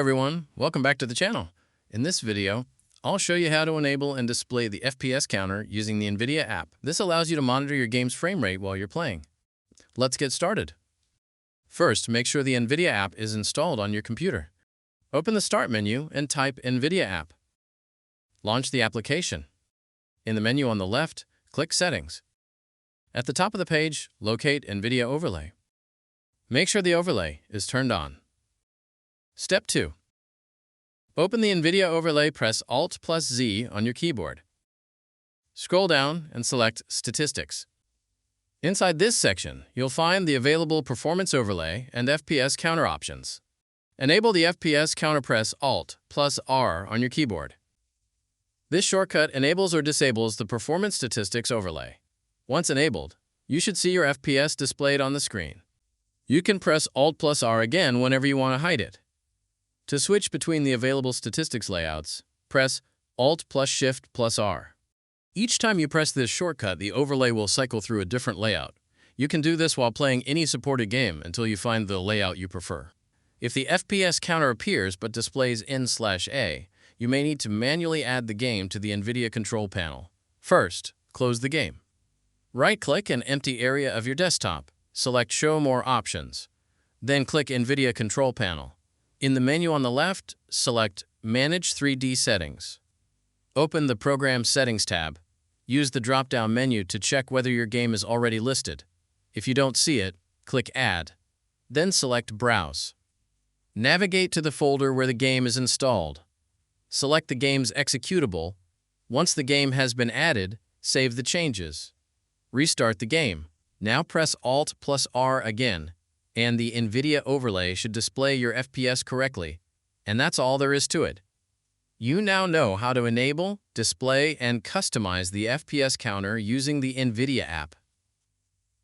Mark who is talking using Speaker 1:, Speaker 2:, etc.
Speaker 1: everyone, welcome back to the channel. In this video, I'll show you how to enable and display the FPS counter using the NVIDIA app. This allows you to monitor your game's frame rate while you're playing. Let's get started. First, make sure the NVIDIA app is installed on your computer. Open the Start menu and type NVIDIA App. Launch the application. In the menu on the left, click Settings. At the top of the page, locate NVIDIA Overlay. Make sure the overlay is turned on. Step 2. Open the NVIDIA Overlay, press Alt+Z on your keyboard. Scroll down and select Statistics. Inside this section, you'll find the available Performance Overlay and FPS counter options. Enable the FPS counter, press Alt+R on your keyboard. This shortcut enables or disables the Performance Statistics Overlay. Once enabled, you should see your FPS displayed on the screen. You can press Alt+R again whenever you want to hide it. To switch between the available statistics layouts, press Alt+Shift+R. Each time you press this shortcut, the overlay will cycle through a different layout. You can do this while playing any supported game until you find the layout you prefer. If the FPS counter appears but displays N/A, you may need to manually add the game to the NVIDIA control panel. First, close the game. Right-click an empty area of your desktop. Select Show More Options. Then click NVIDIA Control Panel. In the menu on the left, select Manage 3D Settings. Open the Program Settings tab. Use the drop-down menu to check whether your game is already listed. If you don't see it, click Add. Then select Browse. Navigate to the folder where the game is installed. Select the game's executable. Once the game has been added, save the changes. Restart the game. Now press Alt+R again, and the NVIDIA Overlay should display your FPS correctly. And that's all there is to it. You now know how to enable, display, and customize the FPS counter using the NVIDIA app.